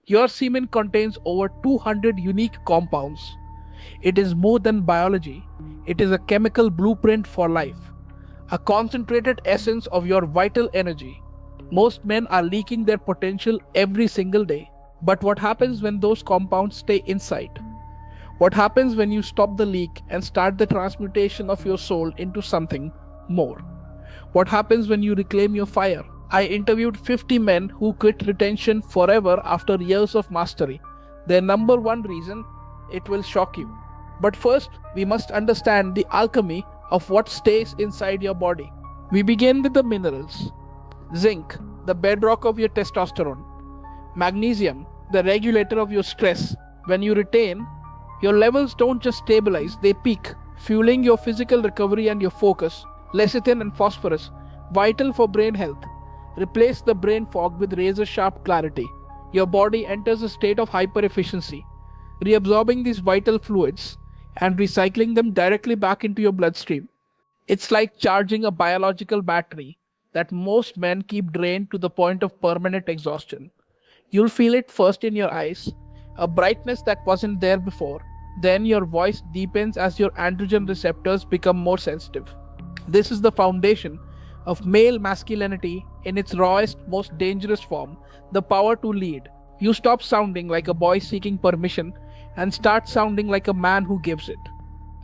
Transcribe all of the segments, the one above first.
Your semen contains over 200 unique compounds. It is more than biology, it is a chemical blueprint for life, a concentrated essence of your vital energy. Most men are leaking their potential every single day. But what happens when those compounds stay inside? What happens when you stop the leak and start the transmutation of your soul into something more? What happens when you reclaim your fire? I interviewed 50 men who quit retention forever after years of mastery. Their number one reason: it will shock you. But first, we must understand the alchemy of what stays inside your body. We begin with the minerals. Zinc, the bedrock of your testosterone. Magnesium, the regulator of your stress. When you retain, your levels don't just stabilize, they peak, fueling your physical recovery and your focus. Lecithin and phosphorus, vital for brain health. Replace the brain fog with razor sharp clarity. Your body enters a state of hyper efficiency, reabsorbing these vital fluids and recycling them directly back into your bloodstream. It's like charging a biological battery that most men keep drained to the point of permanent exhaustion. You'll feel it first in your eyes, a brightness that wasn't there before. Then your voice deepens as your androgen receptors become more sensitive. This is the foundation of male masculinity in its rawest, most dangerous form: the power to lead. You stop sounding like a boy seeking permission and start sounding like a man who gives it.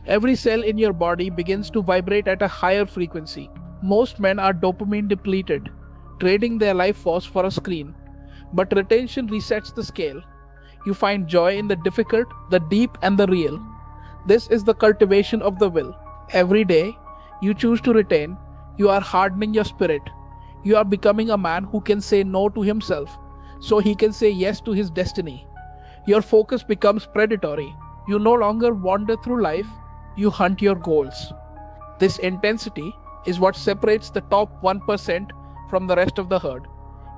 Every cell in your body begins to vibrate at a higher frequency. Most men are dopamine depleted, trading their life force for a screen. But retention resets the scale. You find joy in the difficult, the deep, and the real. This is the cultivation of the will. Every day, you choose to retain, you are hardening your spirit. You are becoming a man who can say no to himself, so he can say yes to his destiny. Your focus becomes predatory. You no longer wander through life, you hunt your goals. This intensity is what separates the top 1% from the rest of the herd.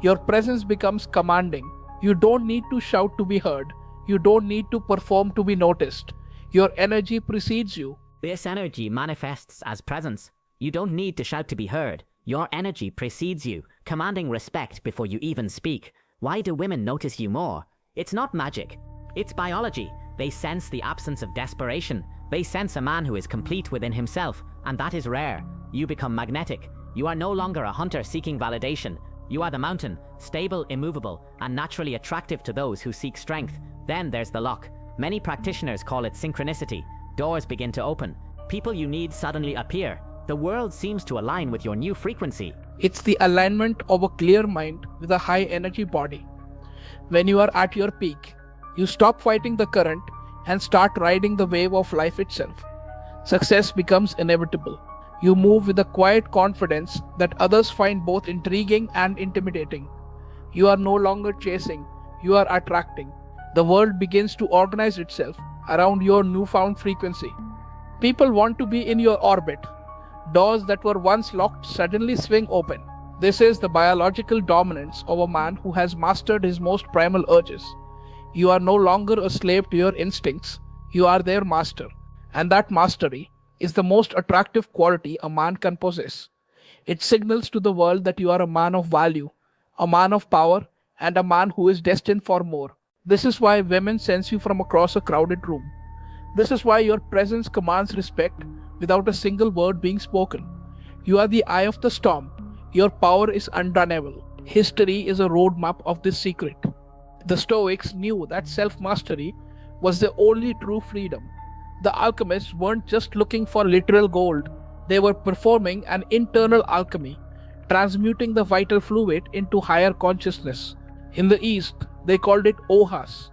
Your presence becomes commanding. You don't need to shout to be heard. You don't need to perform to be noticed. Your energy precedes you. This energy manifests as presence. You don't need to shout to be heard. Your energy precedes you, commanding respect before you even speak. Why do women notice you more? It's not magic. It's biology. They sense the absence of desperation. They sense a man who is complete within himself, and that is rare. You become magnetic. You are no longer a hunter seeking validation. You are the mountain, stable, immovable, and naturally attractive to those who seek strength. Then there's the lock. Many practitioners call it synchronicity. Doors begin to open. People you need suddenly appear. The world seems to align with your new frequency. It's the alignment of a clear mind with a high energy body. When you are at your peak, you stop fighting the current and start riding the wave of life itself. Success becomes inevitable. You move with a quiet confidence that others find both intriguing and intimidating. You are no longer chasing, you are attracting. The world begins to organize itself around your newfound frequency. People want to be in your orbit. Doors that were once locked suddenly swing open. This is the biological dominance of a man who has mastered his most primal urges. You are no longer a slave to your instincts, you are their master. And that mastery is the most attractive quality a man can possess. It signals to the world that you are a man of value, a man of power, and a man who is destined for more. This is why women sense you from across a crowded room. This is why your presence commands respect without a single word being spoken. You are the eye of the storm. Your power is undeniable. History is a roadmap of this secret. The Stoics knew that self-mastery was the only true freedom. The alchemists weren't just looking for literal gold, they were performing an internal alchemy, transmuting the vital fluid into higher consciousness. In the East, they called it ohas,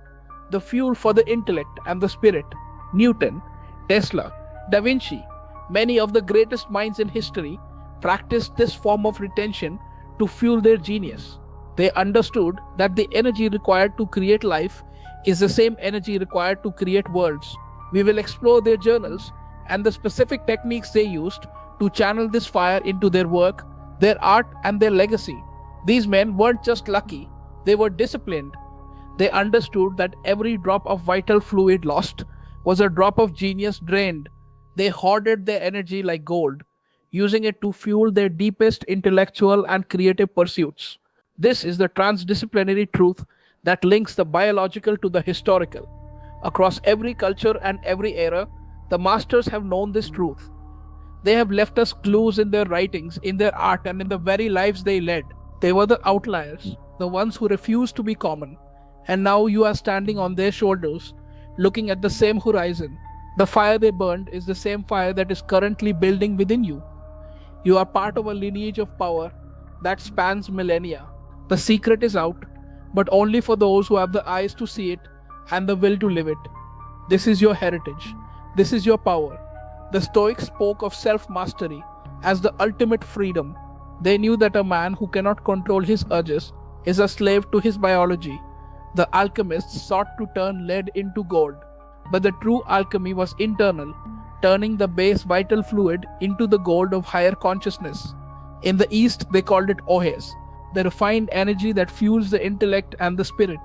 the fuel for the intellect and the spirit. Newton, Tesla, Da Vinci, many of the greatest minds in history practiced this form of retention to fuel their genius. They understood that the energy required to create life is the same energy required to create worlds. We will explore their journals and the specific techniques they used to channel this fire into their work, their art, and their legacy. These men weren't just lucky, they were disciplined. They understood that every drop of vital fluid lost was a drop of genius drained. They hoarded their energy like gold, using it to fuel their deepest intellectual and creative pursuits. This is the transdisciplinary truth that links the biological to the historical. Across every culture and every era, the masters have known this truth. They have left us clues in their writings, in their art, and in the very lives they led. They were the outliers, the ones who refused to be common. And now you are standing on their shoulders, looking at the same horizon. The fire they burned is the same fire that is currently building within you. You are part of a lineage of power that spans millennia. The secret is out, but only for those who have the eyes to see it and the will to live it. This is your heritage. This is your power. The Stoics spoke of self mastery as the ultimate freedom. They knew that a man who cannot control his urges is a slave to his biology. The alchemists sought to turn lead into gold, but the true alchemy was internal, turning the base vital fluid into the gold of higher consciousness. In the East, they called it ohes, the refined energy that fuels the intellect and the spirit.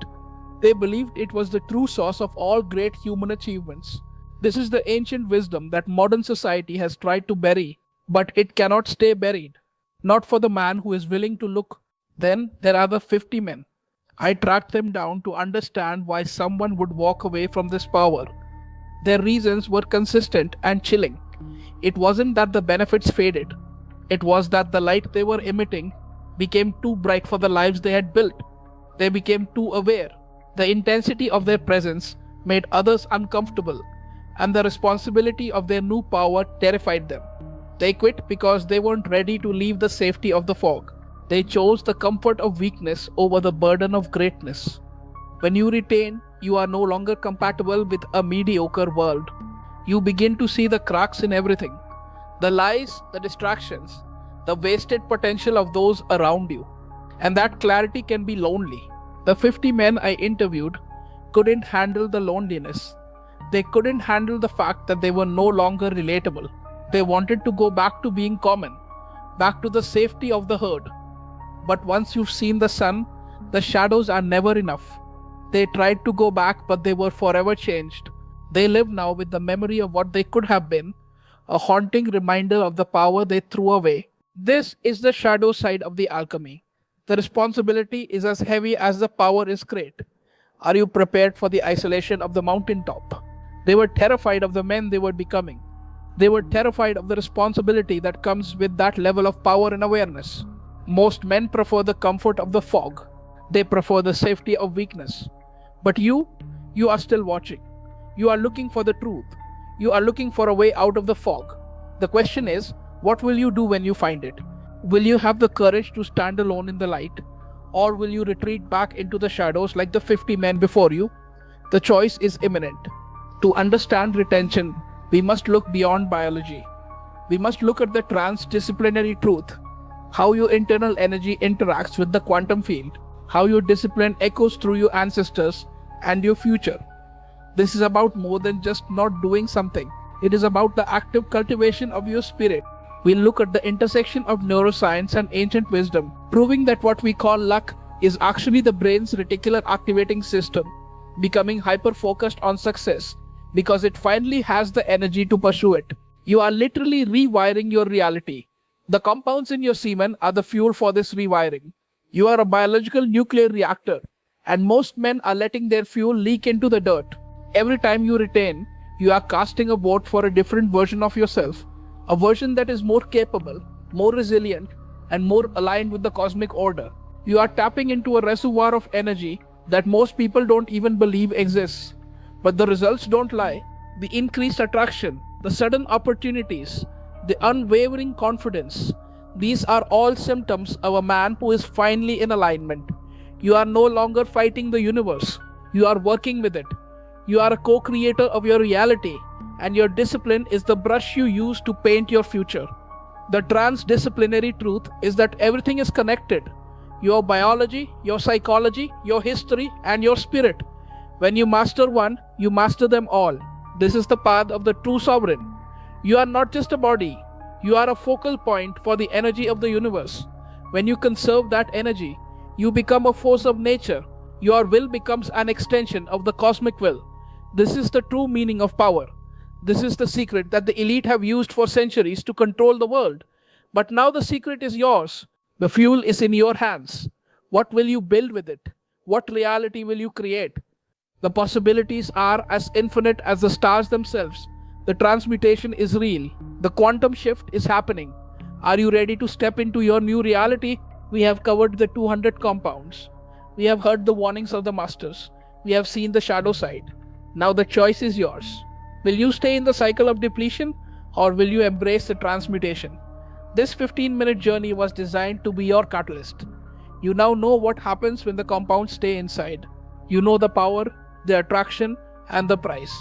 They believed it was the true source of all great human achievements. This is the ancient wisdom that modern society has tried to bury, but it cannot stay buried. Not for the man who is willing to look. Then there are the 50 men. I tracked them down to understand why someone would walk away from this power. Their reasons were consistent and chilling. It wasn't that the benefits faded, it was that the light they were emitting became too bright for the lives they had built. They became too aware. The intensity of their presence made others uncomfortable, and the responsibility of their new power terrified them. They quit because they weren't ready to leave the safety of the fog. They chose the comfort of weakness over the burden of greatness. When you retain, you are no longer compatible with a mediocre world. You begin to see the cracks in everything, the lies, the distractions, the wasted potential of those around you. And that clarity can be lonely. The 50 men I interviewed couldn't handle the loneliness. They couldn't handle the fact that they were no longer relatable. They wanted to go back to being common, back to the safety of the herd. But once you've seen the sun, the shadows are never enough. They tried to go back, but they were forever changed. They live now with the memory of what they could have been, a haunting reminder of the power they threw away. This is the shadow side of the alchemy. The responsibility is as heavy as the power is great. Are you prepared for the isolation of the mountaintop? They were terrified of the men they were becoming. They were terrified of the responsibility that comes with that level of power and awareness. Most men prefer the comfort of the fog. They prefer the safety of weakness. But you are still watching. You are looking for the truth. You are looking for a way out of the fog. The question is, what will you do when you find it? Will you have the courage to stand alone in the light? Or will you retreat back into the shadows like the 50 men before you? The choice is imminent. To understand retention, we must look beyond biology. We must look at the transdisciplinary truth, how your internal energy interacts with the quantum field, how your discipline echoes through your ancestors and your future. This is about more than just not doing something. It is about the active cultivation of your spirit. We'll look at the intersection of neuroscience and ancient wisdom, proving that what we call luck is actually the brain's reticular activating system becoming hyper focused on success because it finally has the energy to pursue it. You are literally rewiring your reality. The compounds in your semen are the fuel for this rewiring. You are a biological nuclear reactor, and most men are letting their fuel leak into the dirt. Every time you retain, you are casting a vote for a different version of yourself, a version that is more capable, more resilient, and more aligned with the cosmic order. You are tapping into a reservoir of energy that most people don't even believe exists. But the results don't lie. The increased attraction, the sudden opportunities, the unwavering confidence, these are all symptoms of a man who is finally in alignment. You are no longer fighting the universe, you are working with it. You are a co creator of your reality, and your discipline is the brush you use to paint your future. The transdisciplinary truth is that everything is connected: your biology, your psychology, your history, and your spirit. When you master one, you master them all. This is the path of the true sovereign. You are not just a body, you are a focal point for the energy of the universe. When you conserve that energy, you become a force of nature. Your will becomes an extension of the cosmic will. This is the true meaning of power. This is the secret that the elite have used for centuries to control the world. But now the secret is yours. The fuel is in your hands. What will you build with it? What reality will you create? The possibilities are as infinite as the stars themselves. The transmutation is real. The quantum shift is happening. Are you ready to step into your new reality? We have covered the 200 compounds. We have heard the warnings of the masters. We have seen the shadow side. Now the choice is yours. Will you stay in the cycle of depletion or will you embrace the transmutation? This 15-minute journey was designed to be your catalyst. You now know what happens when the compounds stay inside. You know the power, the attraction, and the price.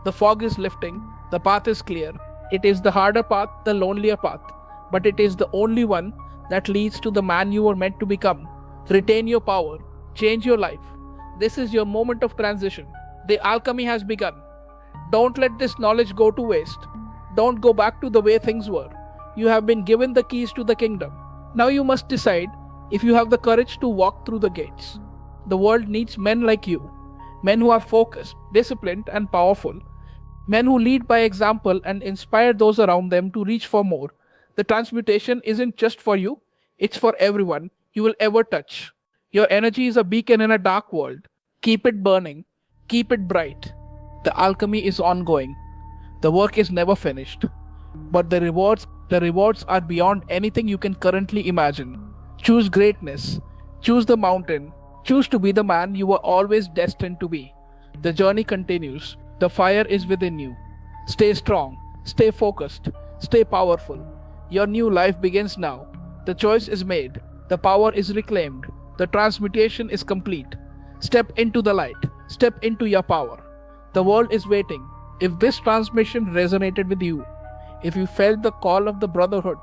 The fog is lifting, the path is clear. It is the harder path, the lonelier path, but it is the only one that leads to the man you were meant to become. Retain your power, change your life. This is your moment of transition. The alchemy has begun. Don't let this knowledge go to waste. Don't go back to the way things were. You have been given the keys to the kingdom. Now you must decide if you have the courage to walk through the gates. The world needs men like you, men who are focused, disciplined, and powerful, men who lead by example and inspire those around them to reach for more. The transmutation isn't just for you, it's for everyone you will ever touch. Your energy is a beacon in a dark world. Keep it burning, keep it bright. The alchemy is ongoing. The work is never finished. But the rewards are beyond anything you can currently imagine. Choose greatness. Choose the mountain. Choose to be the man you were always destined to be. The journey continues. The fire is within you. Stay strong. Stay focused. Stay powerful. Your new life begins now. The choice is made. The power is reclaimed. The transmutation is complete. Step into the light. Step into your power. The world is waiting. If this transmission resonated with you, if you felt the call of the brotherhood,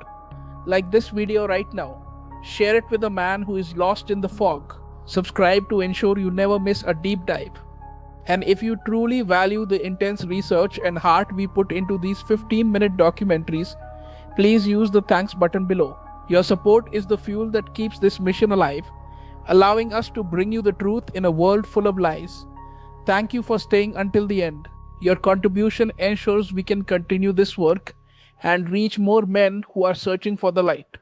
like this video right now, share it with a man who is lost in the fog. Subscribe to ensure you never miss a deep dive. And if you truly value the intense research and heart we put into these 15-minute documentaries, please use the thanks button below. Your support is the fuel that keeps this mission alive, allowing us to bring you the truth in a world full of lies. Thank you for staying until the end. Your contribution ensures we can continue this work and reach more men who are searching for the light.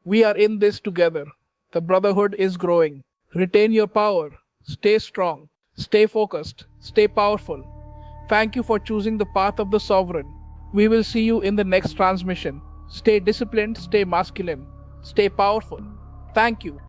We are in this together. The brotherhood is growing. Retain your power. Stay strong. Stay focused. Stay powerful. Thank you for choosing the path of the sovereign. We will see you in the next transmission. Stay disciplined, stay masculine, stay powerful. Thank you.